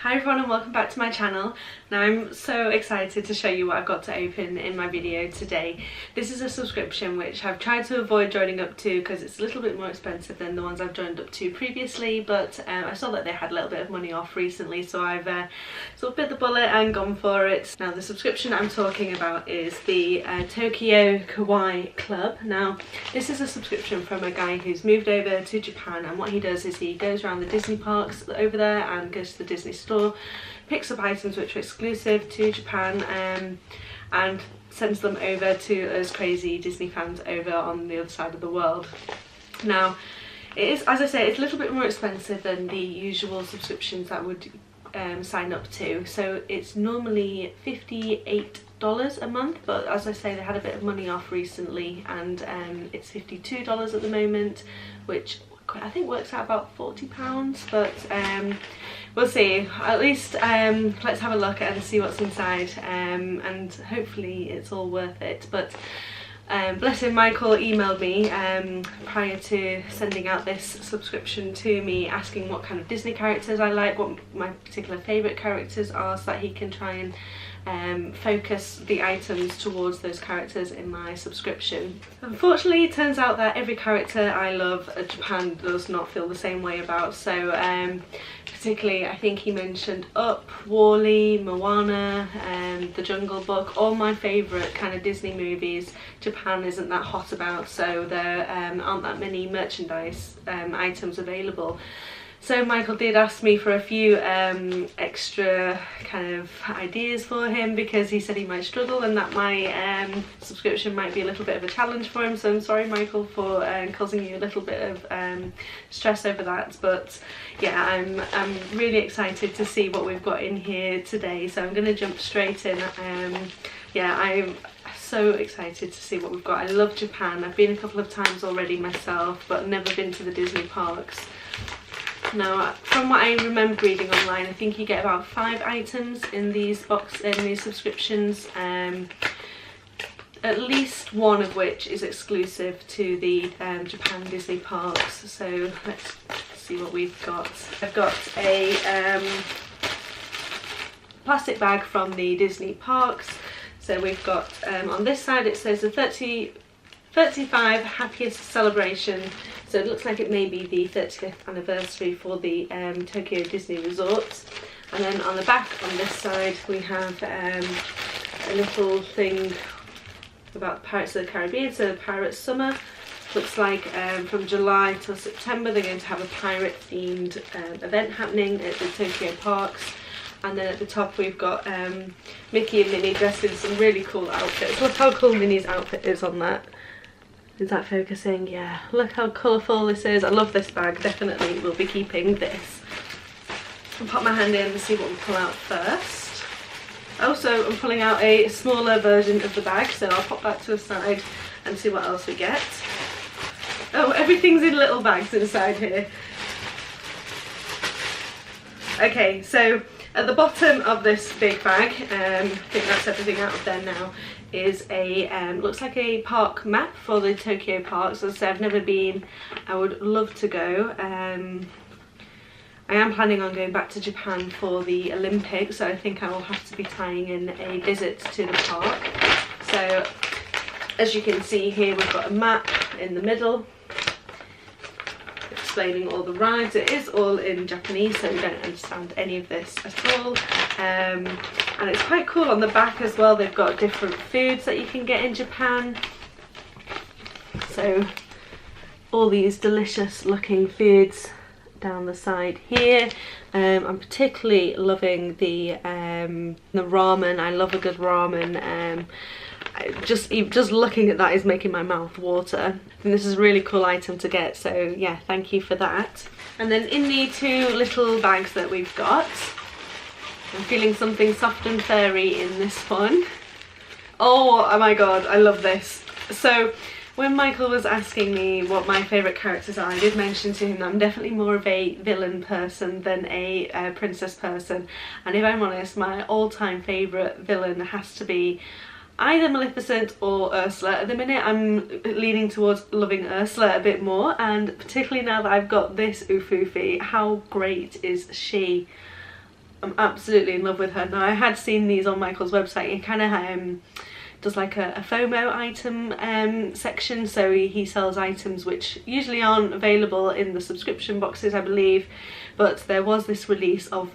Hi everyone and welcome back to my channel. Now I'm so excited to show you what I've got to open in my video today. This is a subscription which I've tried to avoid joining up to because it's a little bit more expensive than the ones I've joined up to previously, but I saw that they had a little bit of money off recently, so I've sort of bit the bullet and gone for it. Now the subscription I'm talking about is the Tokyo Kawaii Club. Now this is a subscription from a guy who's moved over to Japan, and what he does is he goes around the Disney parks over there and goes to the Disney store, picks up items which are exclusive to Japan and sends them over to us crazy Disney fans over on the other side of the world. Now it is, as I say, it's a little bit more expensive than the usual subscriptions that would sign up to. So it's normally $58 a month, but as I say, they had a bit of money off recently, and it's $52 at the moment, which I think works out about £40, but we'll see. At least let's have a look and see what's inside, and hopefully it's all worth it. But bless him, Michael emailed me prior to sending out this subscription to me, asking what kind of Disney characters I like, what my particular favourite characters are, so that he can try and focus the items towards those characters in my subscription. Unfortunately, it turns out that every character I love Japan does not feel the same way about. So particularly, I think he mentioned Up, WALL-E, Moana, The Jungle Book, all my favourite kind of Disney movies. Japan isn't that hot about, so there aren't that many merchandise items available. So Michael did ask me for a few extra kind of ideas for him, because he said he might struggle and that my subscription might be a little bit of a challenge for him. So I'm sorry, Michael, for causing you a little bit of stress over that. But yeah, I'm really excited to see what we've got in here today. So I'm going to jump straight in. Yeah, I'm so excited to see what we've got. I love Japan. I've been a couple of times already myself, but never been to the Disney parks. Now, from what I remember reading online, I think you get about 5 items in these subscriptions, at least one of which is exclusive to the Japan Disney parks. So let's see what we've got. I've got a plastic bag from the Disney parks. So we've got on this side it says the 35 happiest celebration. So it looks like it may be the 30th anniversary for the Tokyo Disney Resort. And then on the back on this side we have a little thing about Pirates of the Caribbean, so Pirate Summer. Looks like from July till September they're going to have a pirate themed event happening at the Tokyo parks. And then at the top we've got Mickey and Minnie dressed in some really cool outfits. Look how cool Minnie's outfit is on that. Is that focusing? Yeah, look how colourful this is. I love this bag, definitely will be keeping this. I'll pop my hand in and see what we pull out first. Also, I'm pulling out a smaller version of the bag, so I'll pop that to the side and see what else we get. Oh, everything's in little bags inside here. Okay, so at the bottom of this big bag, I think that's everything out of there now, is a looks like a park map for the Tokyo parks. As I said, I've never been. I would love to go. I am planning on going back to Japan for the Olympics, so I think I will have to be tying in a visit to the park. So as you can see here, we've got a map in the middle explaining all the rides. It is all in Japanese, so we don't understand any of this at all. And it's quite cool on the back as well. They've got different foods that you can get in Japan. So all these delicious looking foods down the side here. I'm particularly loving the ramen. I love a good ramen. Just looking at that is making my mouth water. And this is a really cool item to get, so yeah, thank you for that. And then in the 2 little bags that we've got, I'm feeling something soft and furry in this one. Oh my god, I love this. So when Michael was asking me what my favourite characters are, I did mention to him that I'm definitely more of a villain person than a princess person. And if I'm honest, my all-time favourite villain has to be either Maleficent or Ursula. At the minute I'm leaning towards loving Ursula a bit more, and particularly now that I've got this Ufufi, how great is she? I'm absolutely in love with her. Now I had seen these on Michael's website. He kind of does like a FOMO item section, so he sells items which usually aren't available in the subscription boxes, I believe, but there was this release of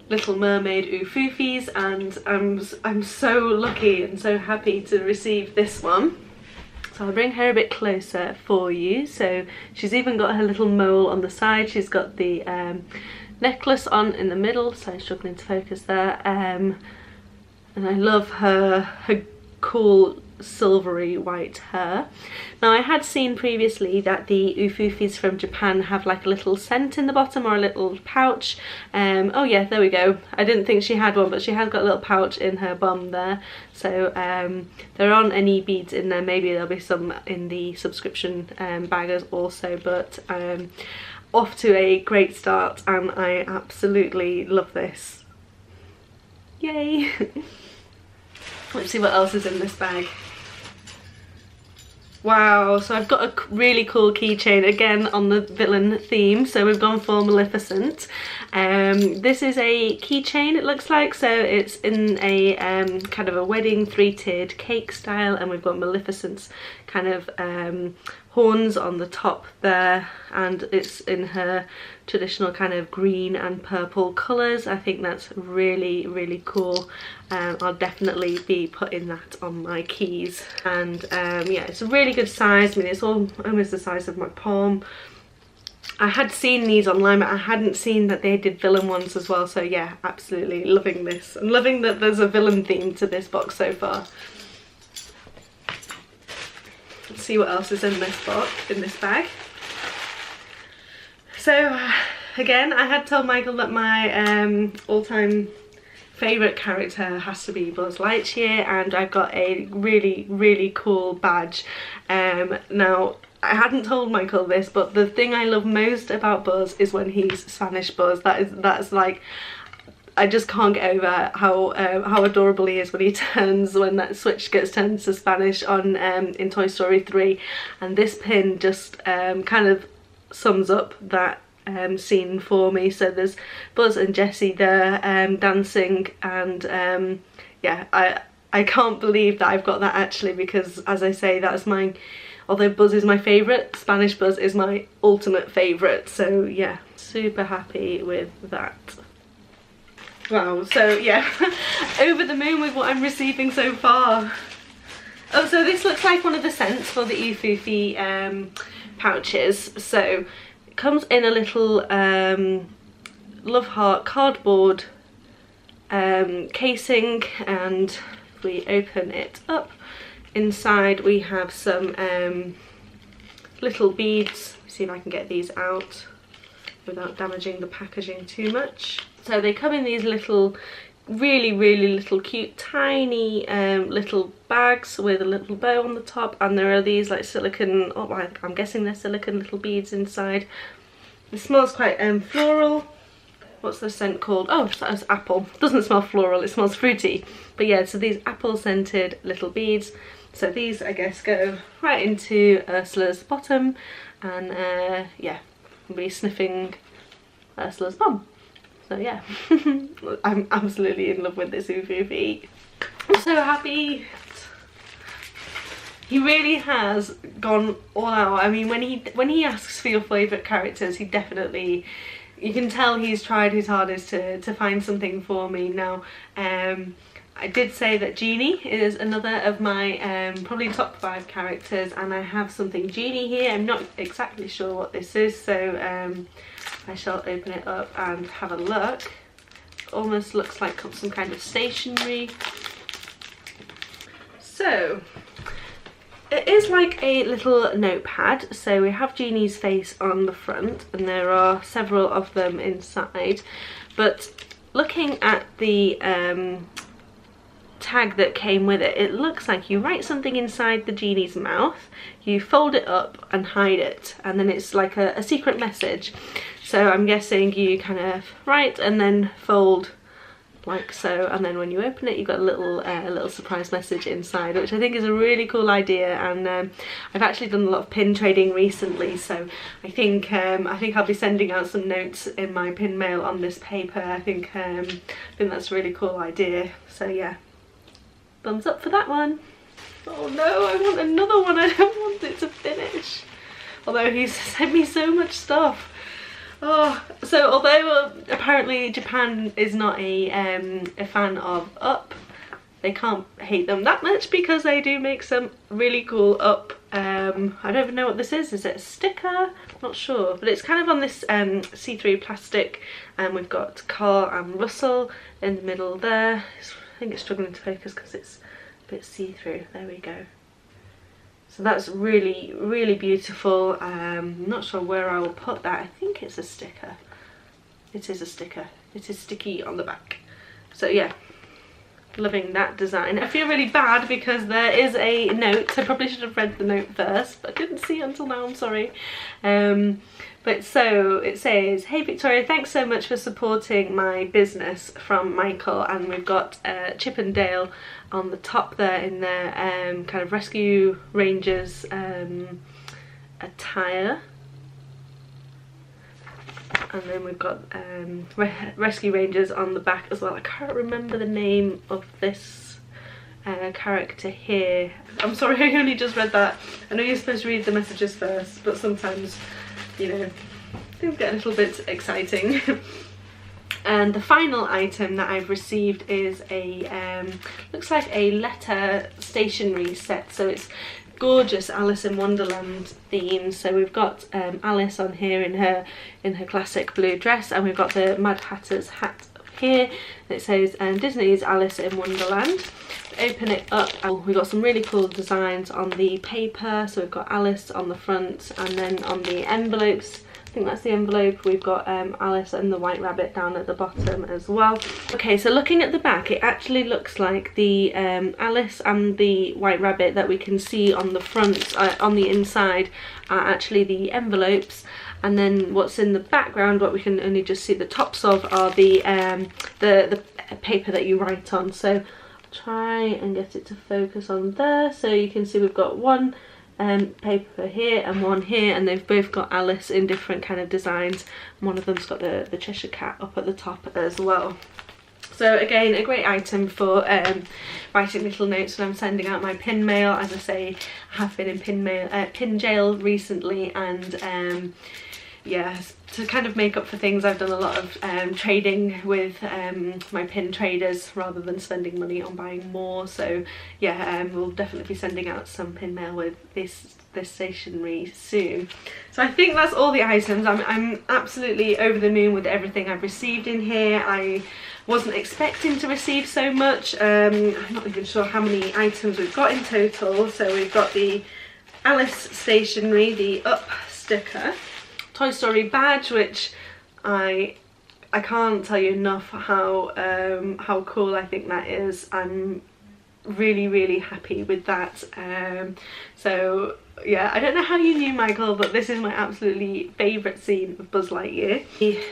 Little Mermaid Oofoofies, and I'm so lucky and so happy to receive this one. So I'll bring her a bit closer for you. So she's even got her little mole on the side. She's got the necklace on in the middle, so I'm struggling to focus there. And I love her cool silvery white hair. Now I had seen previously that the Oofoofies from Japan have like a little scent in the bottom, or a little pouch. Oh yeah, there we go. I didn't think she had one, but she has got a little pouch in her bum there. So there aren't any beads in there. Maybe there'll be some in the subscription bag also, but off to a great start, and I absolutely love this. Yay! Let's see what else is in this bag. Wow, so I've got a really cool keychain, again on the villain theme, so we've gone for Maleficent. This is a keychain, it looks like, so it's in a kind of a wedding 3-tiered cake style, and we've got Maleficent's kind of horns on the top there, and it's in her traditional kind of green and purple colours. I think that's really, really cool. I'll definitely be putting that on my keys. And yeah, it's a really good size. I mean, it's almost the size of my palm. I had seen these online, but I hadn't seen that they did villain ones as well. So yeah, absolutely loving this. I'm loving that there's a villain theme to this box so far. Let's see what else is in this box, in this bag. So again, I had told Michael that my all-time favourite character has to be Buzz Lightyear, and I've got a really, really cool badge. Now, I hadn't told Michael this, but the thing I love most about Buzz is when he's Spanish Buzz. That's like, I just can't get over how adorable he is when he turns, when that switch gets turned to Spanish on in Toy Story 3, and this pin just kind of sums up that scene for me. So there's Buzz and Jessie there dancing, and yeah, I can't believe that I've got that actually, because as I say, that's my, although Buzz is my favourite, Spanish Buzz is my ultimate favourite. So yeah, super happy with that. Wow, so yeah, over the moon with what I'm receiving so far. Oh, so this looks like one of the scents for the Oofoofy pouches. So it comes in a little love heart cardboard casing, and if we open it up, inside we have some little beads. See if I can get these out without damaging the packaging too much. So they come in these little, really, really little cute, tiny little bags with a little bow on the top, and there are these like silicone, oh, I'm guessing they're silicone little beads inside. It smells quite floral. What's the scent called? Oh, that's apple. Doesn't smell floral, it smells fruity. But yeah, so these apple scented little beads. So these, I guess, go right into Ursula's bottom, and yeah, I'll be sniffing Ursula's bum. So yeah, I'm absolutely in love with this Oofoofy. I'm so happy. He really has gone all out. I mean, when he asks for your favourite characters, he definitely, you can tell he's tried his hardest to find something for me. Now, I did say that Genie is another of my probably top 5 characters, and I have something Genie here. I'm not exactly sure what this is, so I shall open it up and have a look. Almost looks like some kind of stationery. So it is like a little notepad. So we have Genie's face on the front, and there are several of them inside. But looking at the tag that came with it, it looks like you write something inside the Genie's mouth, you fold it up and hide it, and then it's like a secret message. So I'm guessing you kind of write and then fold like so, and then when you open it you've got a little surprise message inside, which I think is a really cool idea. And I've actually done a lot of pin trading recently, so I think I'll be sending out some notes in my pin mail on this paper. I think that's a really cool idea, so yeah, thumbs up for that one. Oh no, I want another one. I don't want it to finish, although he's sent me so much stuff. Oh, so although apparently Japan is not a fan of Up, they can't hate them that much because they do make some really cool Up. I don't even know what this is. Is it a sticker? Not sure, but it's kind of on this see-through plastic, and we've got Carl and Russell in the middle there. I think it's struggling to focus because it's a bit see-through. There we go. So that's really, really beautiful. Not sure where I will put that. I think it's a sticker. It is a sticker. It is sticky on the back. So yeah, loving that design. I feel really bad because there is a note. I probably should have read the note first, but I didn't see it until now, I'm sorry. But so it says, "Hey Victoria, thanks so much for supporting my business, from Michael." And we've got Chip and Dale on the top there in their kind of Rescue Rangers attire. And then we've got Rescue Rangers on the back as well. I can't remember the name of this character here. I'm sorry, I only just read that. I know you're supposed to read the messages first, but sometimes, you know, things get a little bit exciting. And the final item that I've received is a looks like a letter stationery set. So it's gorgeous Alice in Wonderland theme. So we've got Alice on here in her classic blue dress, and we've got the Mad Hatter's hat up here. It says Disney's Alice in Wonderland. Open it up and we've got some really cool designs on the paper. So we've got Alice on the front, and then on the envelopes, I think that's the envelope, we've got Alice and the White Rabbit down at the bottom as well. Okay, so looking at the back, it actually looks like the Alice and the White Rabbit that we can see on the front, on the inside, are actually the envelopes. And then what's in the background, what we can only just see the tops of, are the paper that you write on. So try and get it to focus on there. So you can see we've got one paper here and one here, and they've both got Alice in different kind of designs. One of them's got the Cheshire Cat up at the top as well. So again, a great item for writing little notes when I'm sending out my pin mail. As I say, I have been in pin jail recently, and yeah, to kind of make up for things, I've done a lot of trading with my pin traders rather than spending money on buying more. So yeah, we'll definitely be sending out some pin mail with this stationery soon. So I think that's all the items. I'm absolutely over the moon with everything I've received in here. I wasn't expecting to receive so much. I'm not even sure how many items we've got in total. So we've got the Alice stationery, the Up sticker, Toy Story badge, which I can't tell you enough how cool I think that is. I'm really happy with that. So yeah, I don't know how you knew, Michael, but this is my absolutely favourite scene of Buzz Lightyear. The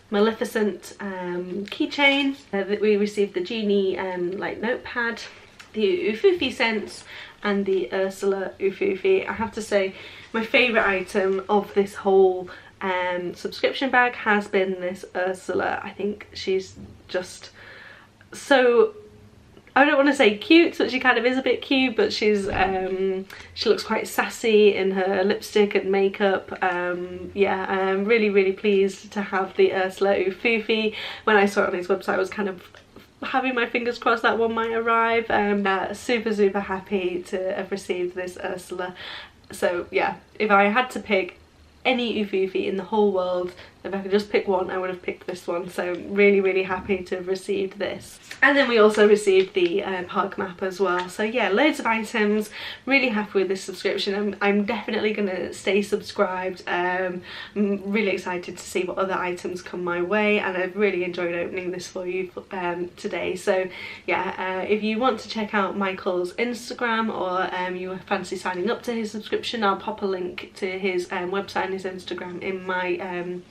Maleficent keychain, that we received the Genie like notepad, the Ufufi scents, and the Ursula Ufufi. I have to say, my favourite item of this whole subscription bag has been this Ursula. I think she's just so, I don't want to say cute, but she kind of is a bit cute, but she's she looks quite sassy in her lipstick and makeup. Yeah, I'm really pleased to have the Ursula Ufufi. When I saw it on his website, I was kind of having my fingers crossed that one might arrive. Super happy to have received this Ursula. So yeah, if I had to pick any Ufufi in the whole world, if I could just pick one, I would have picked this one. So really happy to have received this. And then we also received the park map as well. So yeah, loads of items. Really happy with this subscription. I'm definitely going to stay subscribed. I'm really excited to see what other items come my way, and I've really enjoyed opening this for you today. So yeah, if you want to check out Michael's Instagram, or you fancy signing up to his subscription, I'll pop a link to his website and his Instagram in my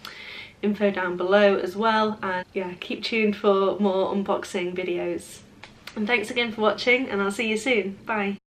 info down below as well, and yeah, keep tuned for more unboxing videos. And thanks again for watching, and I'll see you soon. Bye.